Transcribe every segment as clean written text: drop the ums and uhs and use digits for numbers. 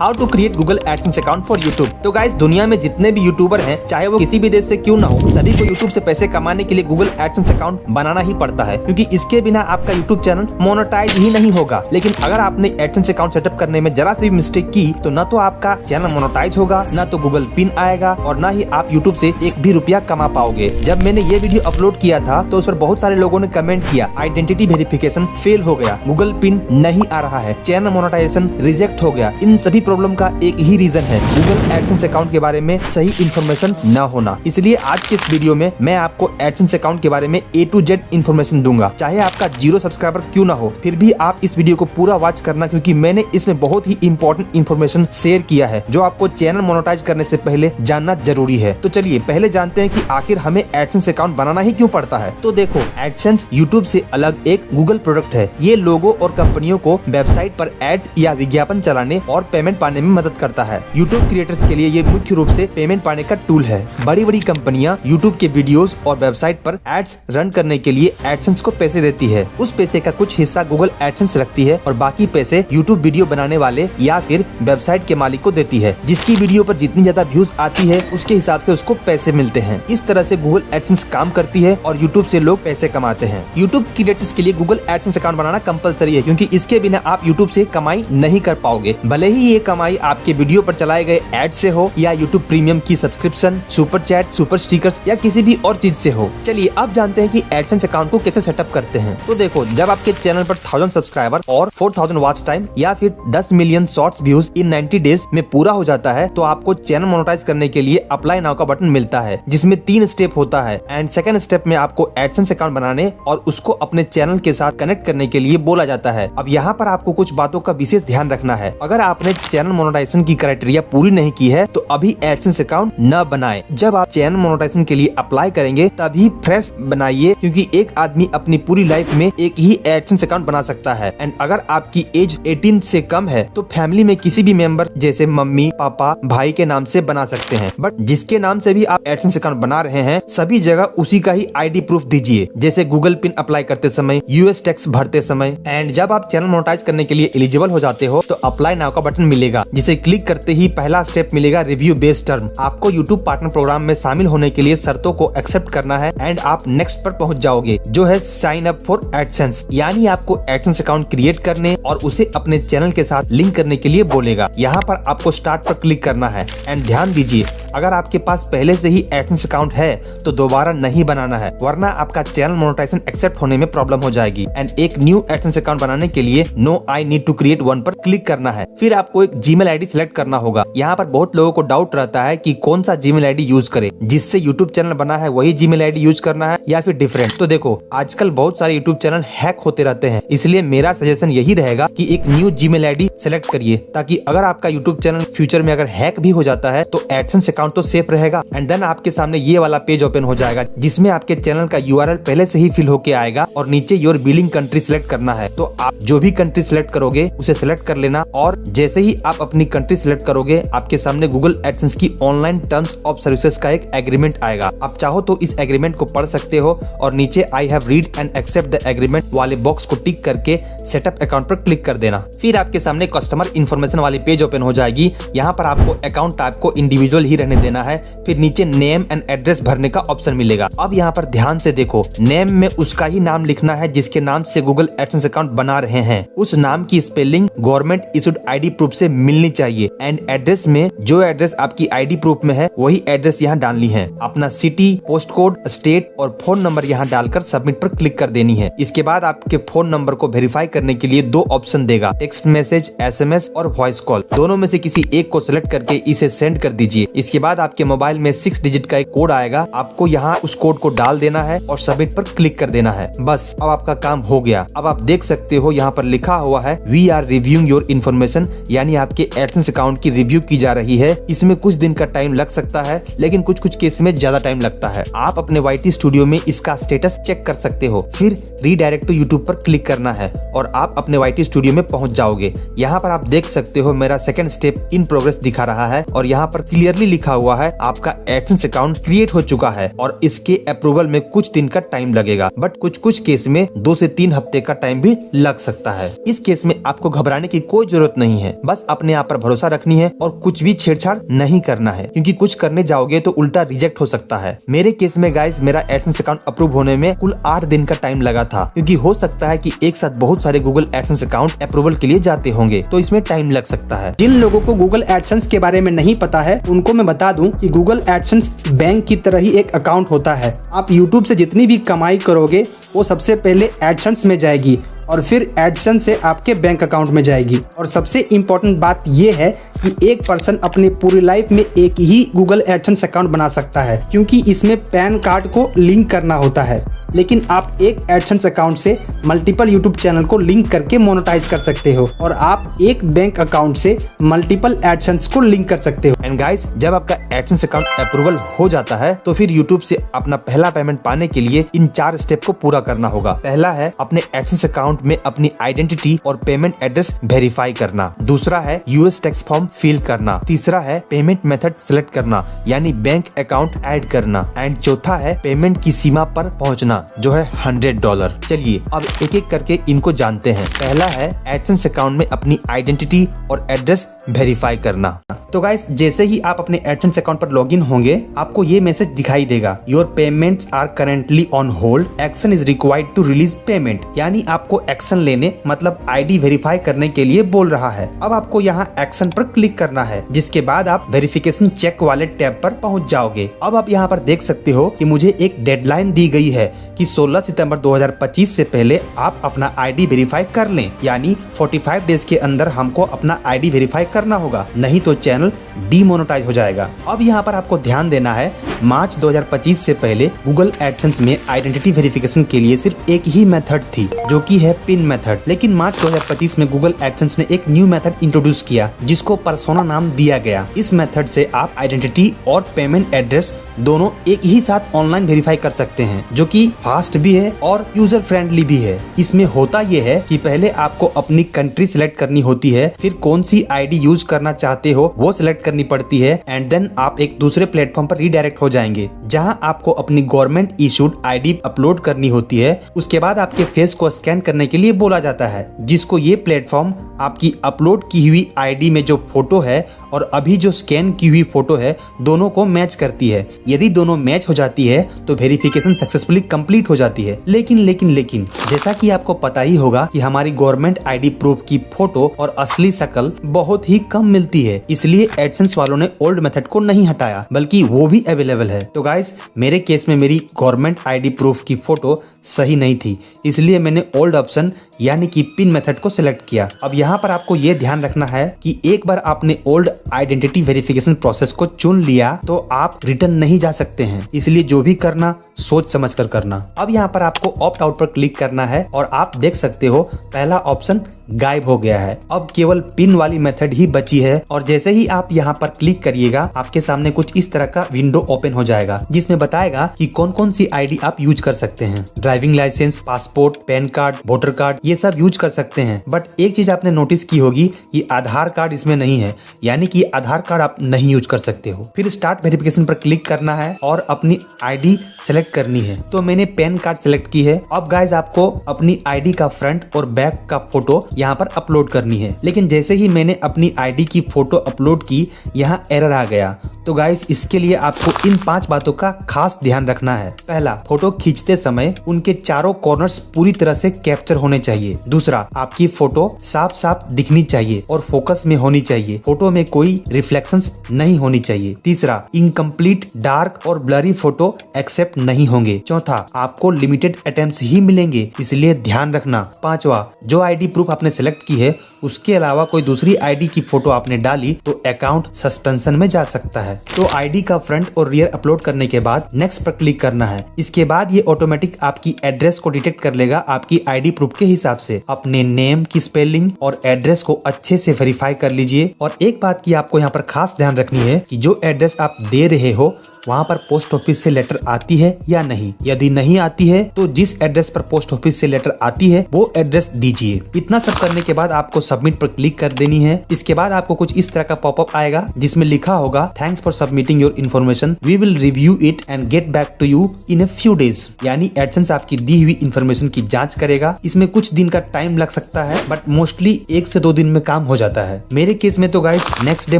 How to create Google AdSense account for YouTube. तो guys, दुनिया में जितने भी यूट्यूबर हैं, चाहे वो किसी भी देश से क्यों ना हो, सभी को यूट्यूब से पैसे कमाने के लिए गूगल एडसेंस अकाउंट बनाना ही पड़ता है, क्योंकि इसके बिना आपका यूट्यूब चैनल मोनेटाइज ही नहीं होगा। लेकिन अगर आपने एडसेंस अकाउंट सेटअप करने में जरा सी भी मिस्टेक की तो न तो आपका चैनल मोनेटाइज होगा, न तो गूगल पिन आएगा और न ही आप यूट्यूब से एक भी रुपया कमा पाओगे। जब मैंने ये वीडियो अपलोड किया था तो उस पर बहुत सारे लोगों ने कमेंट किया, आइडेंटिटी वेरिफिकेशन फेल हो गया, गूगल पिन नहीं आ रहा है, चैनल मोनेटाइजेशन रिजेक्ट हो गया। इन सभी प्रॉब्लम का एक ही रीजन है, गूगल एडसेंस अकाउंट के बारे में सही इन्फॉर्मेशन न होना। इसलिए आज के इस वीडियो में मैं आपको एडसेंस अकाउंट के बारे में A to Z इन्फॉर्मेशन दूंगा। चाहे आपका 0 सब्सक्राइबर क्यों ना हो, फिर भी आप इस वीडियो को पूरा वॉच करना, क्योंकि मैंने इसमें बहुत ही इंपॉर्टेंट इन्फॉर्मेशन शेयर किया है जो आपको चैनल मोनेटाइज करने से पहले जानना जरूरी है। तो चलिए पहले जानते हैं कि आखिर हमें एडसेंस अकाउंट बनाना ही क्यों पड़ता है। तो देखो, एडसेंस यूट्यूब से अलग एक गूगल प्रोडक्ट है। ये लोगों और कंपनियों को वेबसाइट पर एड्स या विज्ञापन चलाने और पेमेंट पाने में मदद करता है। यूट्यूब क्रिएटर्स के लिए ये मुख्य रूप से पेमेंट पाने का टूल है। बड़ी बड़ी कंपनियां यूट्यूब के वीडियोस और वेबसाइट पर एड्स रन करने के लिए एडसेंस को पैसे देती है। उस पैसे का कुछ हिस्सा गूगल एडसेंस रखती है और बाकी पैसे यूट्यूब वीडियो बनाने वाले या फिर वेबसाइट के मालिक को देती है। जिसकी वीडियो पर जितनी ज्यादा व्यूज आती है उसके हिसाब से उसको पैसे मिलते हैं। इस तरह से गूगल एडसेंस काम करती है और यूट्यूब से लोग पैसे कमाते हैं। यूट्यूब क्रिएटर्स के लिए गूगल एडसेंस अकाउंट बनाना कंपलसरी है, क्योंकि इसके बिना आप यूट्यूब से कमाई नहीं कर पाओगे। भले ही ये कमाई आपके वीडियो पर चलाए गए एड से हो या यूट्यूब प्रीमियम की subscription, super chat, super stickers या किसी भी और चीज से हो। चलिए अब जानते हैं कि एडसेंस अकाउंट को कैसे सेटअप करते हैं। तो देखो, जब आपके चैनल पर 1000 सब्सक्राइबर और 4000 वॉच टाइम या फिर 10 million shorts views in 90 days में पूरा हो जाता है, तो आपको चैनल मोनेटाइज करने के लिए अप्लाई नाउ का बटन मिलता है, जिसमें 3 स्टेप होता है। एंड सेकंड स्टेप में आपको एडसेंस अकाउंट बनाने और उसको अपने चैनल के साथ कनेक्ट करने के लिए बोला जाता है। अब यहाँ पर आपको कुछ बातों का विशेष ध्यान रखना है। अगर आपने चैनल मोनेटाइजेशन की क्राइटेरिया पूरी नहीं की है तो अभी एडसेंस अकाउंट न बनाएं। जब आप चैनल मोनेटाइजेशन के लिए अप्लाई करेंगे तभी फ्रेश बनाइए, क्योंकि एक आदमी अपनी पूरी लाइफ में एक ही एडसेंस अकाउंट बना सकता है। एंड अगर आपकी एज 18 से कम है तो फैमिली में किसी भी मेंबर जैसे मम्मी, पापा, भाई के नाम से बना सकते हैं। बट जिसके नाम से भी आप एडसेंस अकाउंट बना रहे हैं, सभी जगह उसी का ही आईडी प्रूफ दीजिए, जैसे गूगल पिन अप्लाई करते समय, यूएस टैक्स भरते समय। एंड जब आप चैनल मोनेटाइज करने के लिए एलिजिबल हो जाते हो तो अप्लाई नाउ का बटन मिलेगा, जिसे क्लिक करते ही पहला स्टेप मिलेगा रिव्यू बेस्ड टर्म। आपको यूट्यूब पार्टनर प्रोग्राम में शामिल होने के लिए शर्तों को एक्सेप्ट करना है एंड आप नेक्स्ट पर पहुंच जाओगे, जो है साइन अप फॉर एडसेंस। यानी आपको एडसेंस अकाउंट क्रिएट करने और उसे अपने चैनल के साथ लिंक करने के लिए बोलेगा। यहाँ पर आपको स्टार्ट पर क्लिक करना है। एंड ध्यान दीजिए, अगर आपके पास पहले से ही एडसेंस अकाउंट है तो दोबारा नहीं बनाना है, वरना आपका चैनल मोनेटाइजेशन एक्सेप्ट होने में प्रॉब्लम हो जाएगी। एंड एक न्यू एडसेंस अकाउंट बनाने के लिए no I need to create one पर क्लिक करना है। फिर आपको एक जीमेल आईडी सिलेक्ट करना होगा। यहाँ पर बहुत लोगों को डाउट रहता है कि कौन सा जीमेल आईडी यूज करें, जिससे यूट्यूब चैनल बना है वही जीमेल आईडी यूज करना है या फिर डिफरेंट। तो देखो, आजकल बहुत सारे यूट्यूब चैनल हैक होते रहते हैं, इसलिए मेरा सजेशन यही रहेगा कि एक न्यू जीमेल आईडी सेलेक्ट करिए, ताकि अगर आपका यूट्यूब चैनल फ्यूचर में अगर हैक भी हो जाता है तो एडसेंस अकाउंट तो सेफ रहेगा। एंड देन आपके सामने ये वाला पेज ओपन हो जाएगा, जिसमें आपके चैनल का URL पहले से ही फिल होके आएगा और नीचे योर बिलिंग कंट्री सिलेक्ट करना है। तो आप जो भी कंट्री सिलेक्ट करोगे उसे सिलेक्ट कर लेना, और जैसे ही आप अपनी कंट्री सिलेक्ट करोगे आपके सामने गूगल एडसेंस की ऑनलाइन टर्म्स ऑफ सर्विसेज का एक एग्रीमेंट आएगा। आप चाहो तो इस एग्रीमेंट को पढ़ सकते हो और नीचे I have read and accept the agreement वाले बॉक्स को टिक करके सेटअप अकाउंट पर क्लिक कर देना। फिर आपके सामने कस्टमर इन्फॉर्मेशन वाली पेज ओपन हो जाएगी। यहाँ पर आपको अकाउंट टाइप को इंडिविजुअल ही रहने देना है। फिर नीचे नेम एंड एड्रेस भरने का ऑप्शन मिलेगा। अब यहाँ पर ध्यान से देखो, नेम में उसका ही नाम लिखना है जिसके नाम से गूगल एडसेंस अकाउंट बना रहे हैं। उस नाम की spelling government issued ID proof से मिलनी चाहिए। एंड एड्रेस में जो एड्रेस आपकी आईडी प्रूफ में है वही एड्रेस यहाँ डालनी है। अपना सिटी, पोस्ट कोड, स्टेट और फोन नंबर यहाँ डालकर सबमिट पर क्लिक कर देनी है। इसके बाद आपके फोन नंबर को वेरीफाई करने के लिए 2 ऑप्शन देगा, टेक्स्ट मैसेज, SMS और वॉइस कॉल। दोनों में से किसी एक को सिलेक्ट करके इसे सेंड कर दीजिए। इसके बाद आपके मोबाइल में 6 डिजिट का एक कोड आएगा, आपको यहाँ उस कोड को डाल देना है और सबमिट पर क्लिक कर देना है। बस अब आपका काम हो गया। अब आप देख सकते हो यहाँ पर लिखा हुआ है we are reviewing your information, यानी आपके एडसेंस अकाउंट की रिव्यू की जा रही है। इसमें कुछ दिन का टाइम लग सकता है, लेकिन कुछ केस में ज्यादा टाइम लगता है। आप अपने YT स्टूडियो में इसका स्टेटस चेक कर सकते हो। फिर रीडायरेक्ट टू यूट्यूब पर क्लिक करना है और आप अपने YT स्टूडियो में पहुंच जाओगे। यहाँ पर आप देख सकते हो मेरा सेकंड स्टेप इन प्रोग्रेस दिखा रहा है और यहाँ पर क्लियरली लिखा लिखा हुआ है आपका एडसेंस अकाउंट क्रिएट हो चुका है और इसके अप्रूवल में कुछ दिन का टाइम लगेगा, बट कुछ केस में 2 से 3 हफ्ते का टाइम भी लग सकता है। इस केस में आपको घबराने की कोई जरूरत नहीं है, बस अपने आप पर भरोसा रखनी है और कुछ भी छेड़छाड़ नहीं करना है, क्योंकि कुछ करने जाओगे तो उल्टा रिजेक्ट हो सकता है। मेरे केस में गाइस मेरा एडसेंस अकाउंट अप्रूव होने में कुल 8 दिन का टाइम लगा था, क्योंकि हो सकता है कि एक साथ बहुत सारे गूगल एडसेंस अकाउंट अप्रूवल के लिए जाते होंगे, तो इसमें टाइम लग सकता है। जिन लोगों को गूगल एडसेंस के बारे में नहीं पता है उनको मैं बता दूं कि गूगल एडसेंस बैंक की तरह ही एक अकाउंट होता है। आप यूट्यूब से जितनी भी कमाई करोगे वो सबसे पहले एडसेंस में जाएगी और फिर एडसेंस से आपके बैंक अकाउंट में जाएगी। और सबसे इम्पोर्टेंट बात यह है कि एक पर्सन अपनी पूरी लाइफ में एक ही गूगल एडसेंस अकाउंट बना सकता है, क्योंकि इसमें पैन कार्ड को लिंक करना होता है। लेकिन आप एक एडसेंस अकाउंट से मल्टीपल यूट्यूब चैनल को लिंक करके मोनेटाइज कर सकते हो और आप एक बैंक अकाउंट से मल्टीपल एडसेंस को लिंक कर सकते हो। एंड गाइस, जब आपका एडसेंस अकाउंट अप्रूवल हो जाता है तो फिर यूट्यूब से अपना पहला पेमेंट पाने के लिए इन 4 स्टेप को पूरा करना होगा। पहला है अपने एडसेंस अकाउंट में अपनी आइडेंटिटी और पेमेंट एड्रेस वेरीफाई करना। दूसरा है यूएस टैक्स फॉर्म फिल करना। तीसरा है पेमेंट मेथड सिलेक्ट करना, यानी बैंक अकाउंट ऐड करना। एंड चौथा है पेमेंट की सीमा पर पहुंचना, जो है $100। चलिए अब एक एक करके इनको जानते हैं। पहला है एडसेंस अकाउंट में अपनी आइडेंटिटी और एड्रेस वेरीफाई करना। तो गाइस, जैसे ही आप अपने एडसेंस अकाउंट पर लॉगिन होंगे आपको ये मैसेज दिखाई देगा, your payments are currently on hold, action is required to release payment. यानी आपको एक्शन लेने मतलब आईडी वेरीफाई करने के लिए बोल रहा है। अब आपको यहाँ एक्शन पर क्लिक करना है, जिसके बाद आप वेरिफिकेशन चेक वाले टैब पर पहुँच जाओगे। अब आप यहाँ पर देख सकते हो कि मुझे एक डेडलाइन दी गई है कि 16 सितंबर 2025 से पहले आप अपना आईडी वेरीफाई कर लें, यानी 45 डेज के अंदर हमको अपना आईडी वेरीफाई करना होगा, नहीं तो चैनल डीमोनेटाइज हो जाएगा। अब यहाँ पर आपको ध्यान देना है, मार्च 2025 से पहले गूगल एडसेंस में आइडेंटिटी वेरिफिकेशन के लिए सिर्फ एक ही मेथड थी, जो कि है पिन मेथड। लेकिन मार्च 2025 में गूगल एडसेंस ने एक न्यू मेथड इंट्रोड्यूस किया, जिसको पर्सोना नाम दिया गया। इस मेथड से आप आइडेंटिटी और पेमेंट एड्रेस दोनों एक ही साथ ऑनलाइन वेरीफाई कर सकते हैं, जो कि फास्ट भी है और यूजर फ्रेंडली भी है। इसमें होता यह है कि पहले आपको अपनी कंट्री सिलेक्ट करनी होती है, फिर कौन सी आईडी यूज करना चाहते हो वो सिलेक्ट करनी पड़ती है, एंड देन आप एक दूसरे प्लेटफॉर्म पर रीडायरेक्ट हो जाएंगे, जहां आपको अपनी गवर्नमेंट इशूड आईडी अपलोड करनी होती है। उसके बाद आपके फेस को स्कैन करने के लिए बोला जाता है, जिसको ये प्लेटफॉर्म आपकी अपलोड की हुई आईडी में जो फोटो है और अभी जो स्कैन की हुई फोटो है दोनों को मैच करती है। यदि दोनों मैच हो जाती है तो वेरिफिकेशन सक्सेसफुली कंप्लीट हो जाती है। लेकिन जैसा कि आपको पता ही होगा कि हमारी गवर्नमेंट आईडी प्रूफ की फोटो और असली शक्ल बहुत ही कम मिलती है, इसलिए एडसेंस वालों ने ओल्ड मेथड को नहीं हटाया, बल्कि वो भी अवेलेबल है। तो गाइस, मेरे केस में मेरी गवर्नमेंट आईडी प्रूफ की फोटो सही नहीं थी, इसलिए मैंने ओल्ड ऑप्शन यानी कि पिन मेथड को सिलेक्ट किया। अब यहाँ पर आपको ये ध्यान रखना है कि एक बार आपने ओल्ड आइडेंटिटी वेरिफिकेशन प्रोसेस को चुन लिया तो आप रिटर्न नहीं जा सकते हैं, इसलिए जो भी करना सोच समझ कर करना। अब यहाँ पर आपको ऑप्ट आउट पर क्लिक करना है और आप देख सकते हो पहला ऑप्शन गायब हो गया है। अब केवल पिन वाली मेथड ही बची है और जैसे ही आप यहाँ पर क्लिक करिएगा आपके सामने कुछ इस तरह का विंडो ओपन हो जाएगा, जिसमें बताएगा कि कौन कौन सी आईडी आप यूज कर सकते हैं। Driving licence, passport, PAN card, voter card, ये सब यूज कर सकते हैं। बट एक चीज आपने नोटिस की होगी कि आधार कार्ड इसमें नहीं है, यानी कि आधार कार्ड आप नहीं यूज कर सकते हो। फिर स्टार्ट वेरिफिकेशन पर क्लिक करना है और अपनी आईडी सेलेक्ट करनी है। तो मैंने पैन कार्ड सेलेक्ट की है। अब गाइज आपको अपनी आईडी का फ्रंट और बैक का फोटो यहाँ पर अपलोड करनी है। लेकिन जैसे ही मैंने अपनी आईडी की फोटो अपलोड की, यहाँ एरर आ गया। तो गाइस, इसके लिए आपको इन 5 बातों का खास ध्यान रखना है। पहला, फोटो खींचते समय उनके चारों कॉर्नर्स पूरी तरह से कैप्चर होने चाहिए। दूसरा, आपकी फोटो साफ साफ दिखनी चाहिए और फोकस में होनी चाहिए। फोटो में कोई रिफ्लेक्शंस नहीं होनी चाहिए। तीसरा, इनकम्प्लीट, डार्क और ब्लरी फोटो एक्सेप्ट नहीं होंगे। चौथा, आपको लिमिटेड अटेम्प्ट्स ही मिलेंगे, इसलिए ध्यान रखना। पांचवा, जो आईडी प्रूफ आपने सेलेक्ट की है उसके अलावा कोई दूसरी आईडी की फोटो आपने डाली तो अकाउंट सस्पेंशन में जा सकता है। तो आईडी का फ्रंट और रियर अपलोड करने के बाद नेक्स्ट पर क्लिक करना है। इसके बाद ये ऑटोमेटिक आपकी एड्रेस को डिटेक्ट कर लेगा आपकी आईडी प्रूफ के हिसाब से। अपने नेम की स्पेलिंग और एड्रेस को अच्छे से वेरीफाई कर लीजिए। और एक बात की आपको यहाँ पर खास ध्यान रखनी है कि जो एड्रेस आप दे रहे हो वहाँ पर पोस्ट ऑफिस से लेटर आती है या नहीं। यदि नहीं आती है तो जिस एड्रेस पर पोस्ट ऑफिस से लेटर आती है वो एड्रेस दीजिए। इतना सब करने के बाद आपको सबमिट पर क्लिक कर देनी है। इसके बाद आपको कुछ इस तरह का पॉपअप आएगा जिसमें लिखा होगा thanks for submitting your information, we will review it and get back to you in a few days. यानी एडसेंस आपकी दी हुई इन्फॉर्मेशन की जांच करेगा। इसमें कुछ दिन का टाइम लग सकता है बट मोस्टली 1 से 2 दिन में काम हो जाता है। मेरे केस में तो गाइस नेक्स्ट डे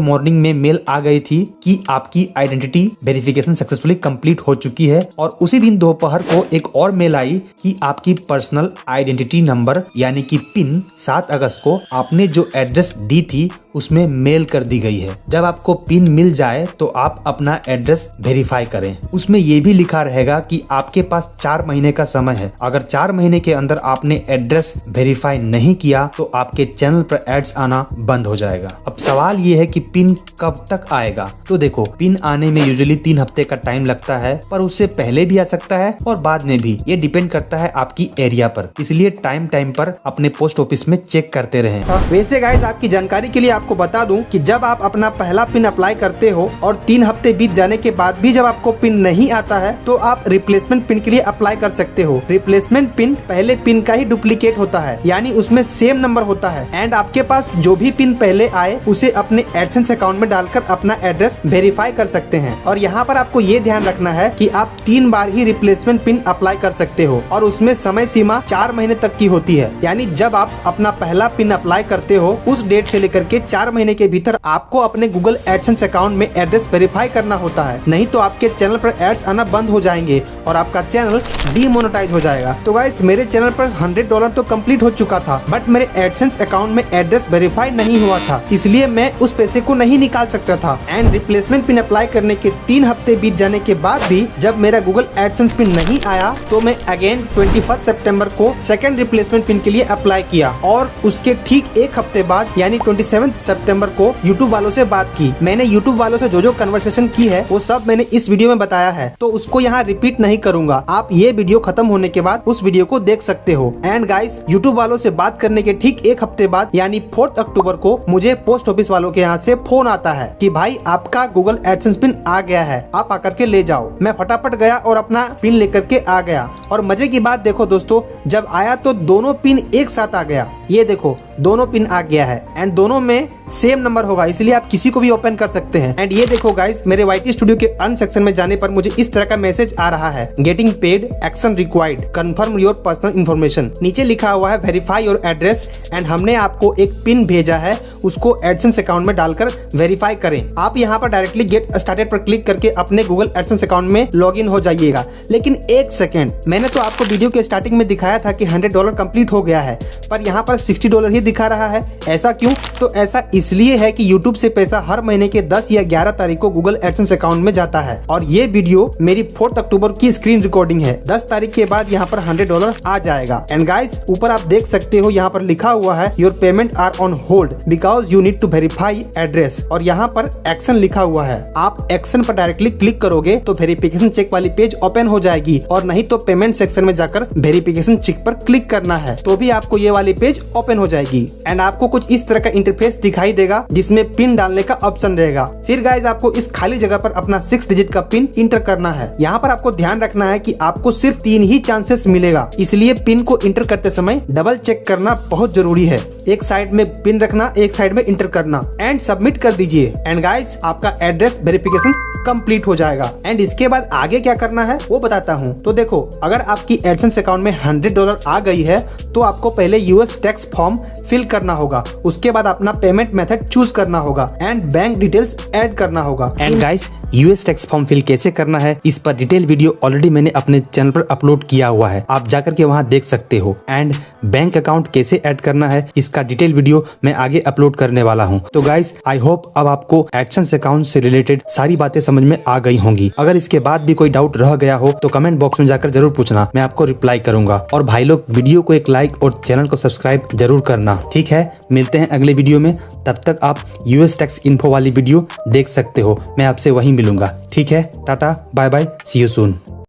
मॉर्निंग में मेल आ गई थी कि आपकी आइडेंटिटी वेरिफिकेशन सक्सेसफुली कंप्लीट हो चुकी है। और उसी दिन दोपहर को एक और मेल आई कि आपकी पर्सनल आइडेंटिटी नंबर यानी कि पिन 7 अगस्त को आपने जो एड्रेस दी थी उसमें मेल कर दी गई है। जब आपको पिन मिल जाए तो आप अपना एड्रेस वेरीफाई करें। उसमें ये भी लिखा रहेगा कि आपके पास 4 महीने का समय है। अगर 4 महीने के अंदर आपने एड्रेस वेरीफाई नहीं किया तो आपके चैनल पर एड्स आना बंद हो जाएगा। अब सवाल ये है कि पिन कब तक आएगा। तो देखो, पिन आने में यूजुअली 3 हफ्ते का टाइम लगता है, पर उससे पहले भी आ सकता है और बाद में भी। ये डिपेंड करता है आपकी एरिया पर, इसलिए टाइम पर अपने पोस्ट ऑफिस में चेक करते रहें। वैसे गाइस आपकी जानकारी के लिए आपको बता दूं कि जब आप अपना पहला पिन अप्लाई करते हो और 3 हफ्ते बीत जाने के बाद भी जब आपको पिन नहीं आता है तो आप रिप्लेसमेंट पिन के लिए अप्लाई कर सकते हो। रिप्लेसमेंट पिन पहले पिन का ही डुप्लीकेट होता है, यानी उसमें सेम नंबर होता है एंड आपके पास जो भी पिन पहले आए उसे अपने एडसेंस अकाउंट में डालकर अपना एड्रेस वेरीफाई कर सकते हैं। और यहाँ पर आपको ये ध्यान रखना है कि आप 3 बार ही रिप्लेसमेंट पिन अप्लाई कर सकते हो और उसमें समय सीमा 4 महीने तक की होती है। यानी जब आप अपना पहला पिन अप्लाई करते हो उस डेट से लेकर के 4 महीने के भीतर आपको अपने गूगल एडसेंस अकाउंट में एड्रेस वेरीफाई करना होता है, नहीं तो आपके चैनल पर एड्स आना बंद हो जाएंगे और आपका चैनल डीमोनेटाइज हो जाएगा। तो गाइस मेरे चैनल पर $100 तो कंप्लीट हो चुका था बट मेरे एडसेंस अकाउंट में एड्रेस वेरीफाई नहीं हुआ था, इसलिए मैं उस पैसे को नहीं निकाल सकता था। एंड रिप्लेसमेंट पिन अप्लाई करने के 3 हफ्ते बीत जाने के बाद भी जब मेरा गूगल एडसेंस पिन नहीं आया तो मैं अगेन 21 सितंबर को सेकंड रिप्लेसमेंट पिन के लिए अप्लाई किया और उसके ठीक 1 हफ्ते बाद यानी 27 सितंबर को यूट्यूब वालों से बात की। मैंने यूट्यूब वालों से जो कन्वर्सेशन की है वो सब मैंने इस वीडियो में बताया है, तो उसको यहाँ रिपीट नहीं करूंगा। आप ये वीडियो खत्म होने के बाद उस वीडियो को देख सकते हो। एंड गाइस यूट्यूब वालों से बात करने के ठीक 1 हफ्ते बाद यानी 4 अक्टूबर को मुझे पोस्ट ऑफिस वालों के यहाँ से फोन आता है कि भाई आपका गूगल एडसेंस पिन आ गया है, आप आकर के ले जाओ। मैं फटाफट गया और अपना पिन लेकर के आ गया और मजे की बात देखो दोस्तों, जब आया तो दोनों पिन एक साथ आ गया। ये देखो दोनों पिन आ गया है एंड दोनों में सेम नंबर होगा, इसलिए आप किसी को भी ओपन कर सकते हैं। एंड ये देखो गाइस मेरे YT स्टूडियो के अर्न सेक्शन में जाने पर मुझे इस तरह का मैसेज आ रहा है, getting paid, action required, confirm your personal information. नीचे लिखा हुआ है वेरीफाई योर एड्रेस एंड हमने आपको एक पिन भेजा है, उसको एडसेंस अकाउंट में डालकर वेरीफाई करें। आप यहाँ पर डायरेक्टली गेट स्टार्टेड पर क्लिक करके अपने गूगल एडसेंस अकाउंट में लॉग इन हो जाइएगा। लेकिन 1 सेकेंड, मैंने तो आपको वीडियो के स्टार्टिंग में दिखाया था कि $100 कंप्लीट हो गया है, पर यहाँ पर $60 ही दिखा रहा है। ऐसा क्यों? तो ऐसा इसलिए है कि YouTube से पैसा हर महीने के 10 या 11 तारीख को गूगल एडसेंस अकाउंट में जाता है और ये वीडियो मेरी 4 अक्टूबर की स्क्रीन रिकॉर्डिंग है। 10 तारीख के बाद यहाँ पर $100 आ जाएगा। एंड गाइस ऊपर आप देख सकते हो यहाँ पर लिखा हुआ है your payment are on hold because you need to verify address और यहाँ पर एक्शन लिखा हुआ है। आप एक्शन पर डायरेक्टली क्लिक करोगे तो वेरिफिकेशन चेक वाली पेज ओपन हो जाएगी और नहीं तो पेमेंट सेक्शन में जाकर वेरिफिकेशन चेक पर क्लिक करना है तो भी आपको ये वाली पेज ओपन हो जाएगी। एंड आपको कुछ इस तरह का इंटरफेस दिखाई देगा जिसमें पिन डालने का ऑप्शन रहेगा। फिर गाइज आपको इस खाली जगह पर अपना 6 डिजिट का पिन इंटर करना है। यहाँ पर आपको ध्यान रखना है कि आपको सिर्फ 3 ही चांसेस मिलेगा, इसलिए पिन को इंटर करते समय डबल चेक करना बहुत जरूरी है। एक साइड में पिन रखना, एक साइड में इंटर करना एंड सबमिट कर दीजिए। एंड गाइज आपका एड्रेस वेरिफिकेशन कंप्लीट हो जाएगा। एंड इसके बाद आगे क्या करना है वो बताता हूँ। तो देखो अगर आपकी एडसेंस अकाउंट में $100 आ गई है तो आपको पहले US टैक्स फॉर्म फिल करना होगा, उसके बाद अपना पेमेंट मेथड चूज करना होगा एंड बैंक डिटेल्स ऐड करना होगा। And guys US tax form fill कैसे करना है इस पर डिटेल वीडियो ऑलरेडी मैंने अपने चैनल पर अपलोड किया हुआ है, आप जाकर के वहां देख सकते हो। एंड बैंक अकाउंट कैसे ऐड करना है इसका डिटेल वीडियो मैं आगे अपलोड करने वाला हूं। तो गाइस आई होप अब आपको एडसेंस अकाउंट से रिलेटेड सारी बातें समझ में आ गई होंगी। अगर इसके बाद भी कोई डाउट रह गया हो तो कमेंट बॉक्स में जाकर जरूर पूछना, मैं आपको रिप्लाई करूंगा। और भाई लोग वीडियो को एक लाइक और चैनल को सब्सक्राइब जरूर करना, ठीक है। मिलते हैं अगले वीडियो में, तब तक आप US टैक्स इन्फो वाली वीडियो देख सकते हो, मैं आपसे वहीं मिलूंगा, ठीक है। Tata bye bye, see you soon.